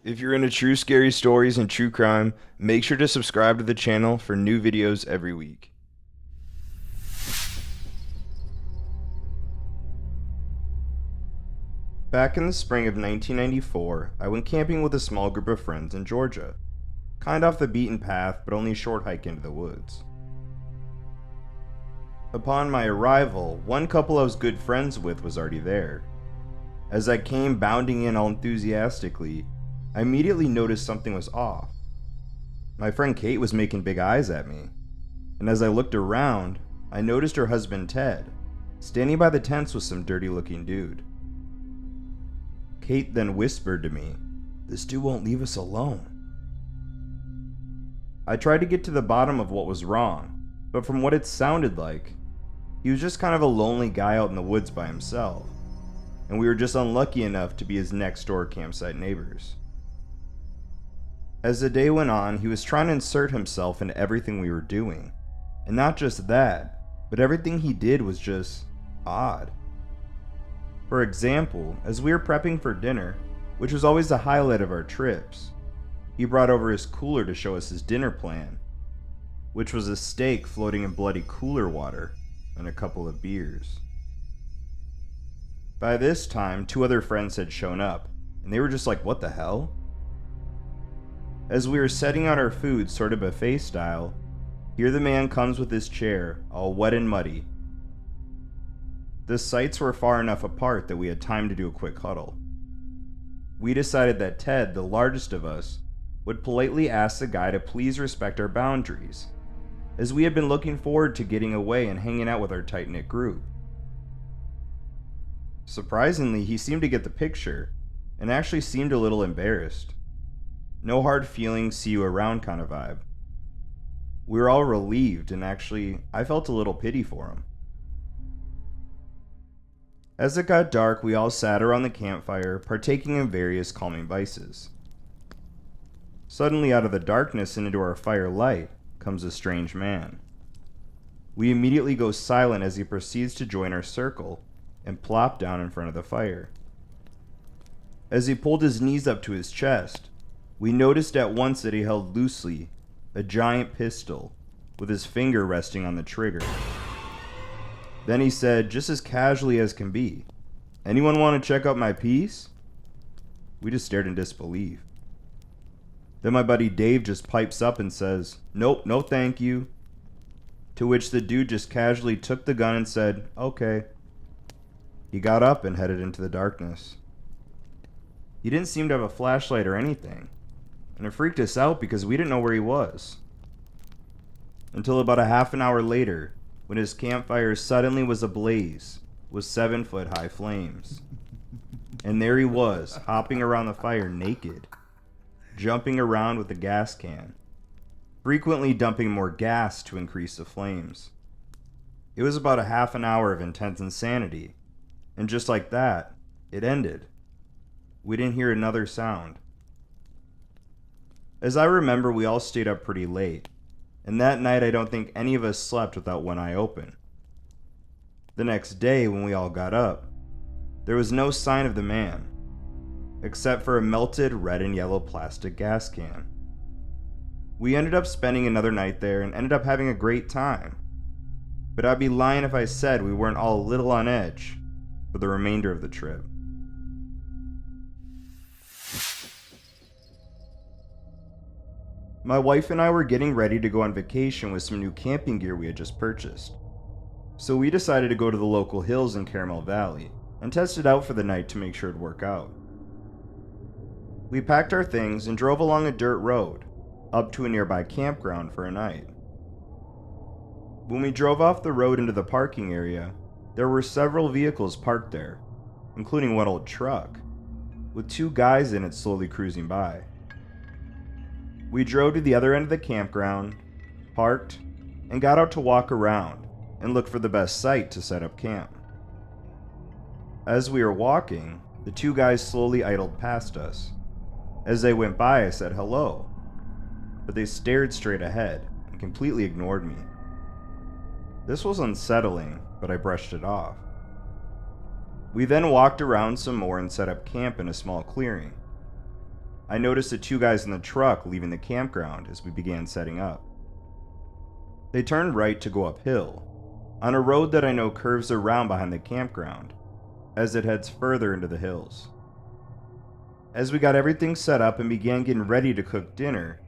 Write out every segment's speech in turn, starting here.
If you're into true scary stories and true crime, make sure to subscribe to the channel for new videos every week. Back in the spring of 1994, I went camping with a small group of friends in Georgia. Kind off the beaten path, but only a short hike into the woods. Upon my arrival, one couple I was good friends with was already there. As I came bounding in all enthusiastically, I immediately noticed something was off. My friend Kate was making big eyes at me, and as I looked around, I noticed her husband Ted, standing by the tents with some dirty-looking dude. Kate then whispered to me, "This dude won't leave us alone." I tried to get to the bottom of what was wrong, but from what it sounded like, he was just kind of a lonely guy out in the woods by himself, and we were just unlucky enough to be his next-door campsite neighbors. As the day went on, he was trying to insert himself into everything we were doing, and not just that, but everything he did was just odd. For example, as we were prepping for dinner, which was always the highlight of our trips, he brought over his cooler to show us his dinner plan, which was a steak floating in bloody cooler water and a couple of beers. By this time, two other friends had shown up, and they were just like, "What the hell?" As we were setting out our food sort of buffet style, here the man comes with his chair, all wet and muddy. The sites were far enough apart that we had time to do a quick huddle. We decided that Ted, the largest of us, would politely ask the guy to please respect our boundaries, as we had been looking forward to getting away and hanging out with our tight-knit group. Surprisingly, he seemed to get the picture, and actually seemed a little embarrassed. No hard feelings, see you around kind of vibe. We were all relieved, and actually, I felt a little pity for him. As it got dark, we all sat around the campfire, partaking in various calming vices. Suddenly, out of the darkness and into our firelight, comes a strange man. We immediately go silent as he proceeds to join our circle and plop down in front of the fire. As he pulled his knees up to his chest, we noticed at once that he held loosely a giant pistol with his finger resting on the trigger. Then he said, just as casually as can be, "Anyone want to check out my piece?" We just stared in disbelief. Then my buddy Dave just pipes up and says, "Nope, no thank you." To which the dude just casually took the gun and said, "Okay." He got up and headed into the darkness. He didn't seem to have a flashlight or anything, and it freaked us out because we didn't know where he was. Until about a half an hour later, when his campfire suddenly was ablaze with 7-foot-high flames. And there he was, hopping around the fire naked, jumping around with a gas can, frequently dumping more gas to increase the flames. It was about a half an hour of intense insanity, and just like that, it ended. We didn't hear another sound. As I remember, we all stayed up pretty late, and that night I don't think any of us slept without one eye open. The next day, when we all got up, there was no sign of the man, except for a melted red and yellow plastic gas can. We ended up spending another night there and ended up having a great time, but I'd be lying if I said we weren't all a little on edge for the remainder of the trip. My wife and I were getting ready to go on vacation with some new camping gear we had just purchased. So we decided to go to the local hills in Caramel Valley and test it out for the night to make sure it'd work out. We packed our things and drove along a dirt road up to a nearby campground for a night. When we drove off the road into the parking area, there were several vehicles parked there, including one old truck, with two guys in it slowly cruising by. We drove to the other end of the campground, parked, and got out to walk around and look for the best site to set up camp. As we were walking, the two guys slowly idled past us. As they went by, I said hello, but they stared straight ahead and completely ignored me. This was unsettling, but I brushed it off. We then walked around some more and set up camp in a small clearing. I noticed the two guys in the truck leaving the campground as we began setting up. They turned right to go uphill, on a road that I know curves around behind the campground, as it heads further into the hills. As we got everything set up and began getting ready to cook dinner,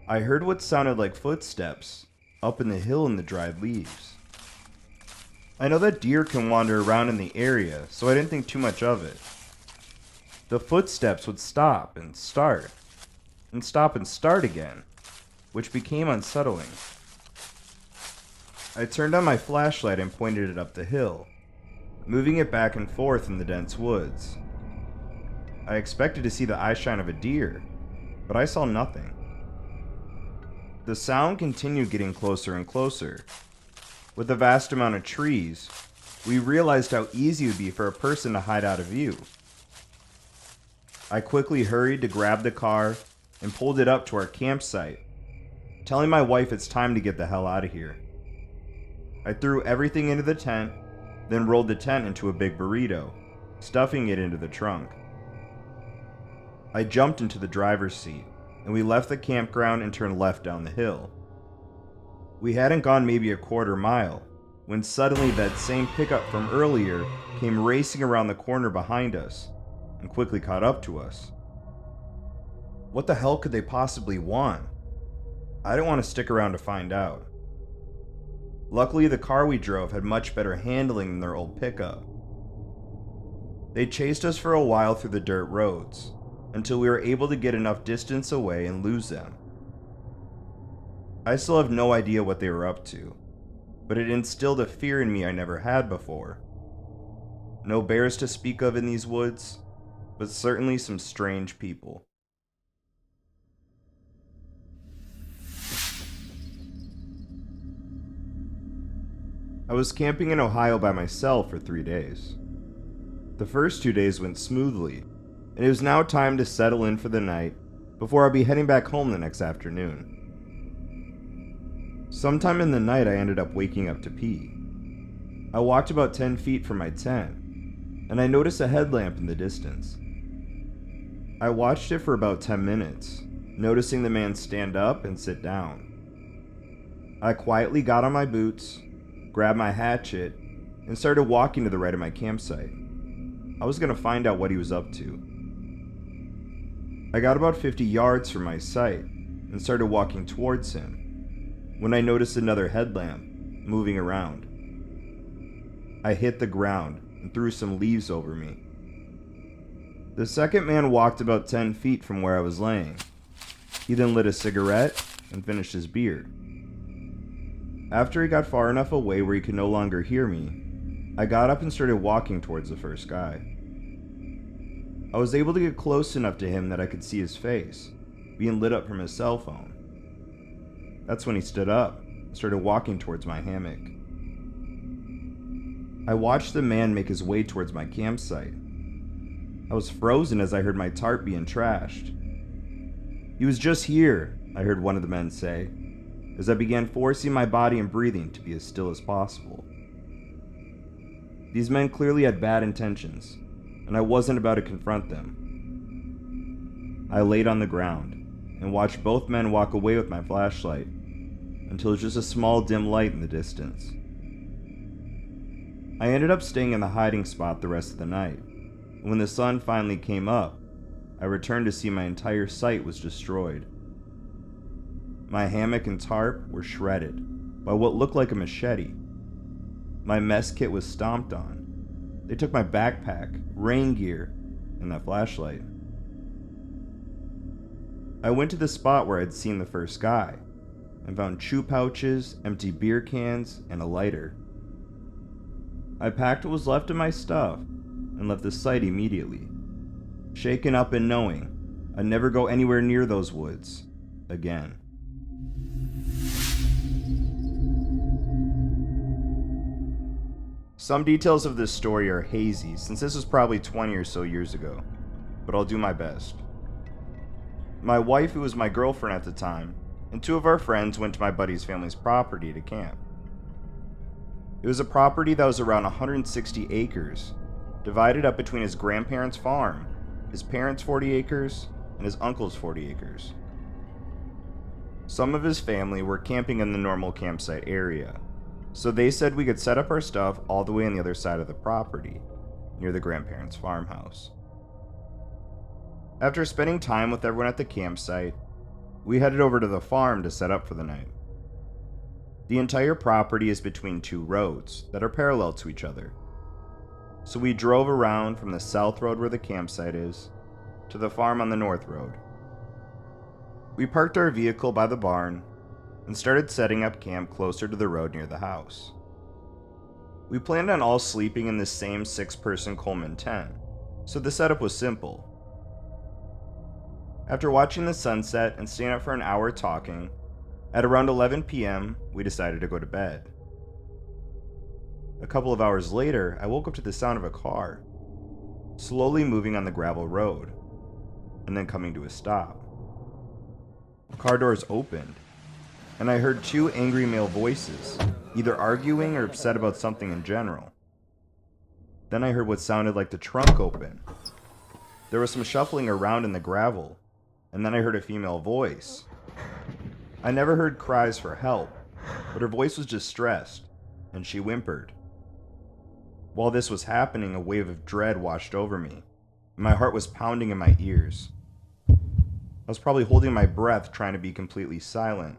I heard what sounded like footsteps up in the hill in the dried leaves. I know that deer can wander around in the area, so I didn't think too much of it. The footsteps would stop and start, and stop and start again, which became unsettling. I turned on my flashlight and pointed it up the hill, moving it back and forth in the dense woods. I expected to see the eyeshine of a deer, but I saw nothing. The sound continued getting closer and closer. With the vast amount of trees, we realized how easy it would be for a person to hide out of view. I quickly hurried to grab the car and pulled it up to our campsite, telling my wife it's time to get the hell out of here. I threw everything into the tent, then rolled the tent into a big burrito, stuffing it into the trunk. I jumped into the driver's seat, and we left the campground and turned left down the hill. We hadn't gone maybe a quarter mile, when suddenly that same pickup from earlier came racing around the corner behind us, and quickly caught up to us. What the hell could they possibly want? I didn't want to stick around to find out. Luckily, the car we drove had much better handling than their old pickup. They chased us for a while through the dirt roads, until we were able to get enough distance away and lose them. I still have no idea what they were up to, but it instilled a fear in me I never had before. No bears to speak of in these woods, but certainly some strange people. I was camping in Ohio by myself for 3 days. The first 2 days went smoothly, and it was now time to settle in for the night before I'll be heading back home the next afternoon. Sometime in the night, I ended up waking up to pee. I walked about 10 feet from my tent, and I noticed a headlamp in the distance. I watched it for about 10 minutes, noticing the man stand up and sit down. I quietly got on my boots, grabbed my hatchet, and started walking to the right of my campsite. I was going to find out what he was up to. I got about 50 yards from my site and started walking towards him, when I noticed another headlamp moving around. I hit the ground and threw some leaves over me. The second man walked about 10 feet from where I was laying. He then lit a cigarette and finished his beer. After he got far enough away where he could no longer hear me, I got up and started walking towards the first guy. I was able to get close enough to him that I could see his face, being lit up from his cell phone. That's when he stood up and started walking towards my hammock. I watched the man make his way towards my campsite. I was frozen as I heard my tarp being trashed. "He was just here," I heard one of the men say, as I began forcing my body and breathing to be as still as possible. These men clearly had bad intentions, and I wasn't about to confront them. I laid on the ground and watched both men walk away with my flashlight until it was just a small dim light in the distance. I ended up staying in the hiding spot the rest of the night, and when the sun finally came up, I returned to see my entire site was destroyed. My hammock and tarp were shredded by what looked like a machete. My mess kit was stomped on. They took my backpack, rain gear, and that flashlight. I went to the spot where I'd seen the first guy and found chew pouches, empty beer cans, and a lighter. I packed what was left of my stuff and left the site immediately, shaken up and knowing I'd never go anywhere near those woods again. Some details of this story are hazy since this was probably 20 or so years ago, but I'll do my best. My wife, who was my girlfriend at the time, and two of our friends went to my buddy's family's property to camp. It was a property that was around 160 acres, divided up between his grandparents' farm, his parents' 40 acres, and his uncle's 40 acres. Some of his family were camping in the normal campsite area, so they said we could set up our stuff all the way on the other side of the property, near the grandparents' farmhouse. After spending time with everyone at the campsite, we headed over to the farm to set up for the night. The entire property is between two roads that are parallel to each other. So we drove around from the south road where the campsite is to the farm on the north road. We parked our vehicle by the barn and started setting up camp closer to the road near the house. We planned on all sleeping in the same 6-person Coleman tent, so the setup was simple. After watching the sunset and staying up for an hour talking, at around 11 p.m., we decided to go to bed. A couple of hours later, I woke up to the sound of a car, slowly moving on the gravel road, and then coming to a stop. Car doors opened, and I heard 2 angry male voices, either arguing or upset about something in general. Then I heard what sounded like the trunk open. There was some shuffling around in the gravel, and then I heard a female voice. I never heard cries for help, but her voice was distressed, and she whimpered. While this was happening, a wave of dread washed over me, and my heart was pounding in my ears. I was probably holding my breath, trying to be completely silent.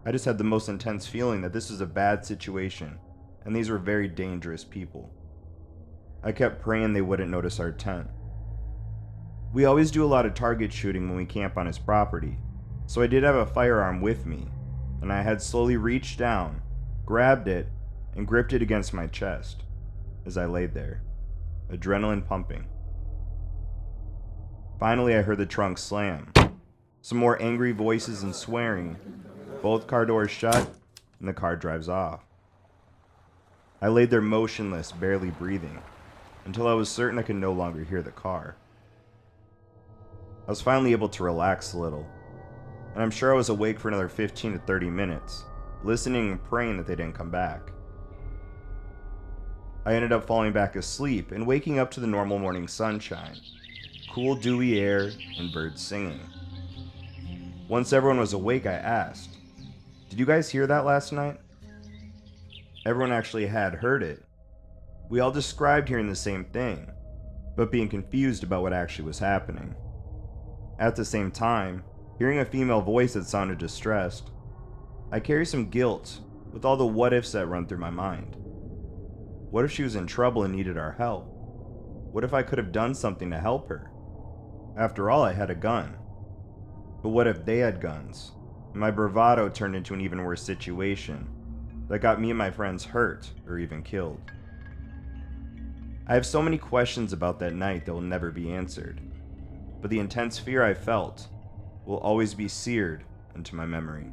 I just had the most intense feeling that this was a bad situation, and these were very dangerous people. I kept praying they wouldn't notice our tent. We always do a lot of target shooting when we camp on his property, so I did have a firearm with me, and I had slowly reached down, grabbed it, and gripped it against my chest as I laid there, adrenaline pumping. Finally, I heard the trunk slam, some more angry voices and swearing, both car doors shut, and the car drives off. I laid there motionless, barely breathing, until I was certain I could no longer hear the car. I was finally able to relax a little, and I'm sure I was awake for another 15 to 30 minutes, listening and praying that they didn't come back. I ended up falling back asleep and waking up to the normal morning sunshine, cool dewy air, and birds singing. Once everyone was awake, I asked, "Did you guys hear that last night?" Everyone actually had heard it. We all described hearing the same thing, but being confused about what actually was happening. At the same time, hearing a female voice that sounded distressed, I carry some guilt with all the what-ifs that run through my mind. What if she was in trouble and needed our help? What if I could have done something to help her? After all, I had a gun. But what if they had guns, and my bravado turned into an even worse situation that got me and my friends hurt or even killed? I have so many questions about that night that will never be answered, but the intense fear I felt will always be seared into my memory.